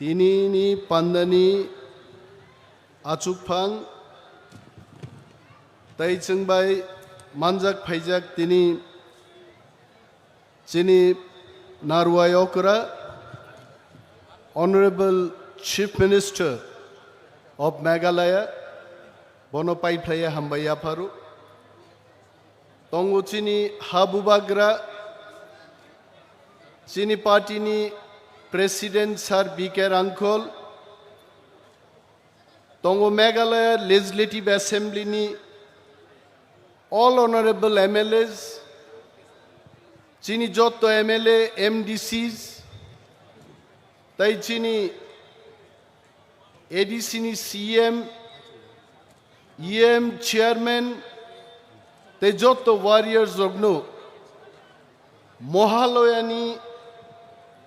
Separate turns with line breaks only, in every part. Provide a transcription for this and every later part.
Tinini pandani achukphang taicengbai manjak phaijak tini chini narwayokra Honorable Chief Minister of Meghalaya bonopai phlaya hambaya pharu tongo chini habubagra chini party ni President Sir B.K. Uncle, Tongo Meghalaya Legislative Assembly ni all honorable MLAs, chini jotto MLA MDCs, tai chini ADC ni CM, EM Chairman, tai jotto warriors ogno, Mohaloya ni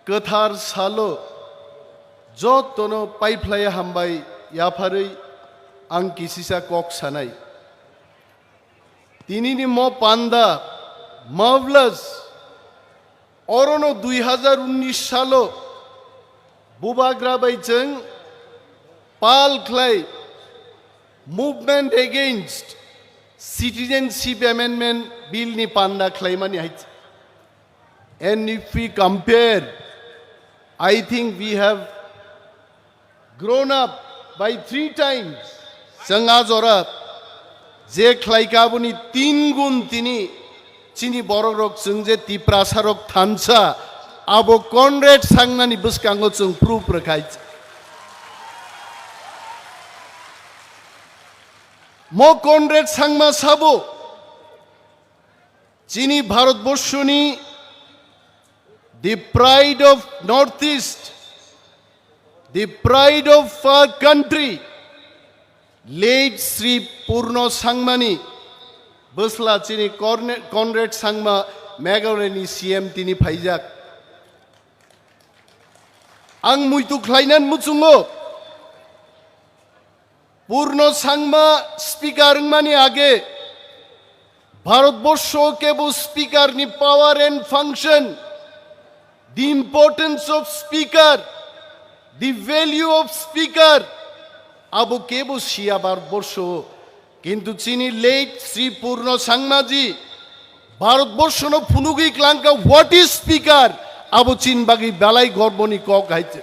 Kathar salo jot tono pipeline hambai yaphari ang kisisa kok sanai tinini mo panda marvelous orono 2019 salo bubagra baijeng pal clay movement against citizenship amendment bill ni panda clay mani hait and if we compare I think we have grown up by 3 times. Sangazora, je klaikabuni 3 gun tini chini bororok sungje tiprasarok Thansa abo Conrad sangnani buskango chung proof rakhai. Mo Conrad sangma sabo chini Bharatborshoni the pride of Northeast, the pride of our country, late Sri Purno Sangmani, Busla Chini Conrad Sangma, Meghalaya CM Tini Phaijak. Ang muitu klainan mutsungo, Purno Sangma speaker mani age, Bharatborsho kebo speaker ni power and function, the importance of speaker, the value of speaker, Abu Kebu Shia Bharatborsho, Kintu Chini late Sri Purno Sangmaji, Bharatborsho no Punugi Klanka, what is speaker? Abu Chin Bagi Balai Gorboni Kok Haite.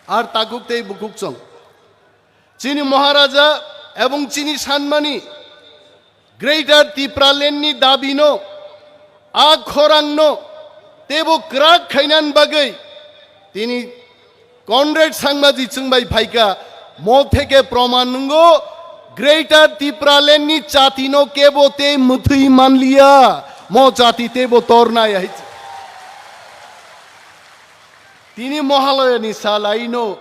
Ar Takukte Bukuk Song. Chini Maharaja, Ebong Chini Sanmani, Greater Tipraland ni Dabino, A Khorangno, Tebo Krak Khainan Bagai, Tini Conrad Sangmaji Chungbai Paika, Mo Theke Promanungo, Greater Tipraland ni Datino Kebo Te Muthui Manliya, Mo Jati Tebo Torna Yahit. Tini Mohaloya ni Sal, I know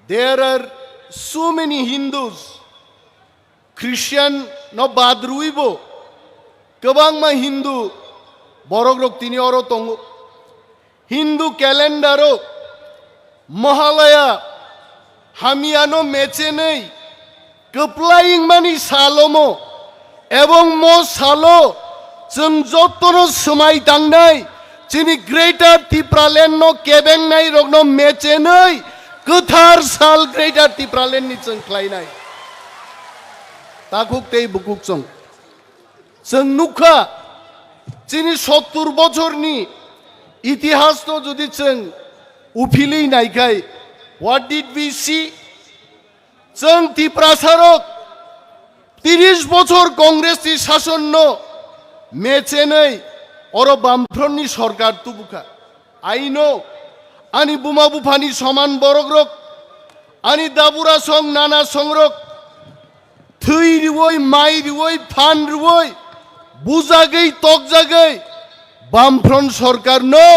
there are so many Hindus, Christian no Badruibo, Kabangma Hindu, Borogrok Tini Oro Tongo, Hindu calendaro, Mahalaya, Hamiano Mechenei, Kaplying Mani Salomo, Ebong Mo Salo, Chungjotono Sumai Tangnai, Chini Greater Tipraland no Kebeng Nai Rogno Mechenei, Kathar Sal Greater Tipraland ni Chung Klainai. Takuk Tei Bukuk Chung. Chung Nukha, Chini 70 বছর নি ইতিহাস তো যদি chain উফিলেই নাই খাই what did we see চেন তিপ্রাসারক 30 বছর কংগ্রেসি শাসন নো মেচে নেই অর বামফ্রন্টনি সরকার তুবুখা আইনো আনি বুমা বুফানি সমান বরগ্রক আনি দাবুরা সং নানা সংরক থুই রিওই মাই রিওই ফান রিওই বুজাগৈ তক জাগৈ বামফ্রন্ট সরকার নো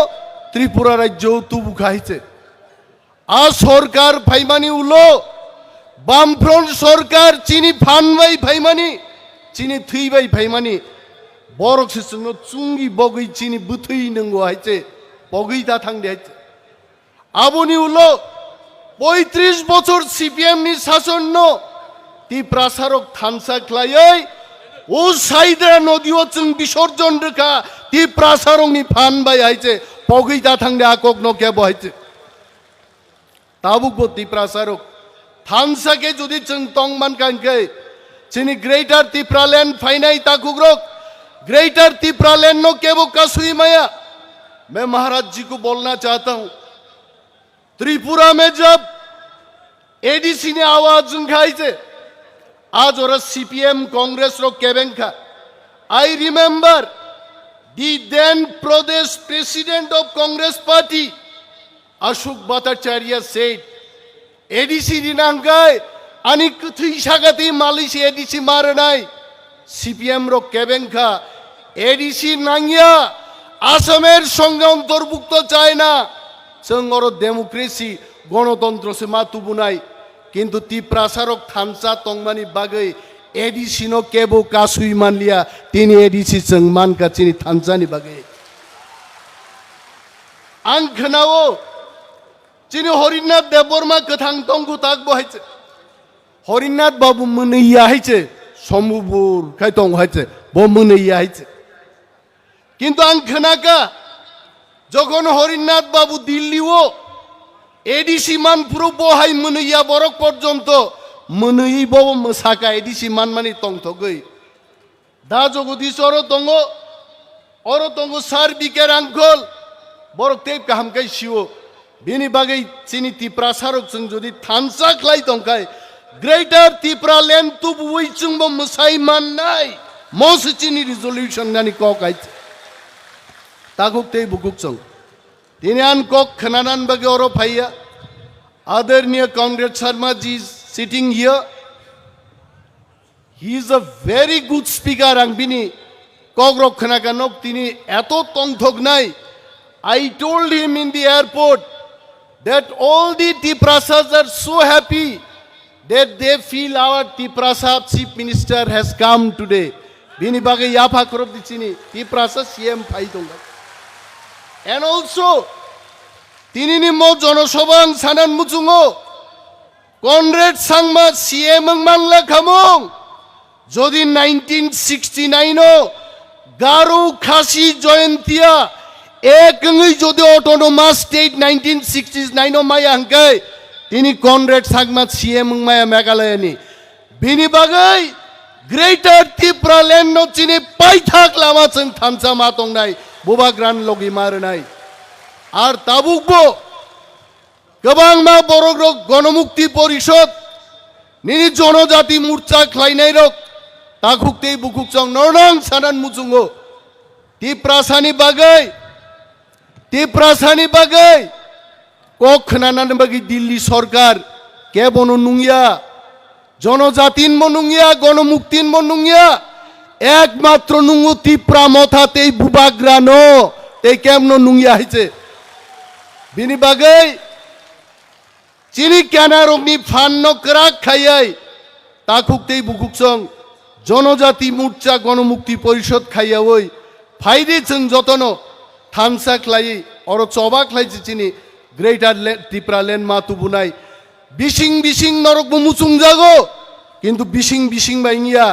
ত্রিপুরা রাজ্য তুবুখা হইছে আ সরকার ফাইমানি উলো বামফ্রন্ট সরকার চিনি ফানবাই ফাইমানি চিনি থুইবাই ফাইমানি বরক সিসংনো চুঙ্গি বগৈ চিনি বুথুই নঙ্গো হইছে বগৈ তা থাংদে হইছে আবনি উলো 35 বছর সিপিএম নি শাসন নো তিপ্রাসারক থানসা খ্লাयै ও সাইদরা নদীও চুং বিসর্জন রেখা তিপ্রাসারং নি ফান বাই আইছে পগৈতা থাংদে আকক নো কেব হইছে Tabok bo Tiprasarok Thansa ke jodi cheng tongman kanke chini greater Tipraland fainai takugrok greater Tipraland no kebo kasui maya मैं महाराज जी को बोलना चाहता हूं त्रिपुरा में जब एडीसी ने आवाज उठाई थे आज और सीपीएम कांग्रेस रो केबेंखा I remember the then Pradesh president of Congress party Ashok Bhattacharya said ADC दिनांगाय आणि कथई शागती मालिशी एडीसी मारनाय सीपीएम रो केबेंखा एडीसी नांगिया आसामेर संगे अंतर्भुक्त चाय ना जों डेमोक्रेसी गणतंत्र से मातुबुनाय किंतु तिप्रासारक थानसा तंगमानी बागै एडीसी नो केबो कासुई मानलिया तिनी एडीसी जों मानखा चिनि थानसानि बागै आं खोनावो चिनि हरिनाथ देबबर्मा गोथां तंगु ताक बहायचे हरिनाथ बाबू मोनैया हायचे सम्बुर खाय दं हायचे बो मोनैया हायचे কিন্তু আং খনাকা যখন হরিনাথ বাবু দিল্লিও এডিসি মান পুরো বহাই মনইয়া বরক পর্যন্ত মনই বব সাকা এডিসি মান মানি তংথগৈ দা জগদীশ অর তঙ্গ সার বিকের আঙ্কল বরক তেপ কাহামকাই শিও বিনি বাগৈ চিনি তিপ্রাসারক जों যদি থানসা খ্লাই তংকাই গ্রেটার তিপ্রাল্যান্ড তুব উইচুংব মসাই মান নাই মস চিনি রিজলিউশন গানি ককাই Taguk tei bukuk song. Tinian kok kenanan bagi oro paya. Aderniyah Comrade Sharma ji is sitting here. He is a very good speaker. Ang bini kok rok kenakanok tini eto tong thok nai. I told him in the airport that all the Tiprasas are so happy that they feel our Tiprasa chief minister has come today. Bini bagai yafa korop di sini. Tiprasa CM phai tonga. And also, tinini mo jonosobang sanan muchungo, Comrade Sangma CM manla khamong, jodi 1969 Garu Khasi Joyantia, ekngi jodi autonomous state 1969 maya hangkai, tini Comrade Sangma CM maya Meghalayani, bini bagai greater Tipraland no chini paithak lama cheng Thansa matong nai. Boba gran logi maranai আর তাবুকবো গোবাং মা বড়গ্রক গণমুক্তি পরিষদ নিনি জনজাতি মোর্চা খ্লাইনাই rock তাকুকতেই বুকুক চং নরনাং সানান মুচুঙ্গো তিপ্রাসানি বাগৈ cock খনানান বাগি দিল্লি সরকার কে বন নুঙ্গিয়া জনজাতিন মনুঙ্গিয়া গণমুক্তিন মনুঙ্গিয়া একমাত্র নুঙ্গু তিপ্রা মথাতেই বুবাগ্রানো তেই কেমন নুঙ্গিয়া হইছে বিনি বাগৈ চিনি কেনারংনি ফান্ন করাক খাইয়াই তাকুকতেই বুকুকসং জনজাতি মোর্চা গণমুক্তি পরিষদ খাইয়া ওই ফাইদে চং যতন থানসা খ্লাই অর চবা খ্লাইছে চিনি গ্রেটার ত্রিপুরাল্যান্ড মাতুবুনাই বিশিং নরক মুচুং জাগো কিন্তু বিশিং বাইঙ্গিয়া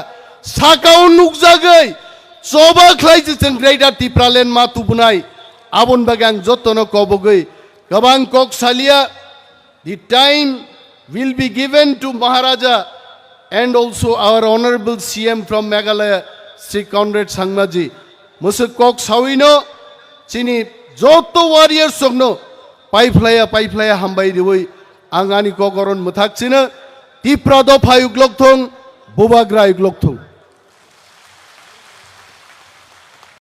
Sakha nukjagai coba khlaiji cheng greater Tipraland matubunai abon bagang jotono kobogai kabang kok salia the time will be given to Maharaja and also our honorable CM from Meghalaya Sri Comrade Sangma ji musu kok sawino chini joto warriors sogno paiflaya hambai diwoi angani kokoron muthak china Tipra do phayuk lokthong bobagra yuk lokthong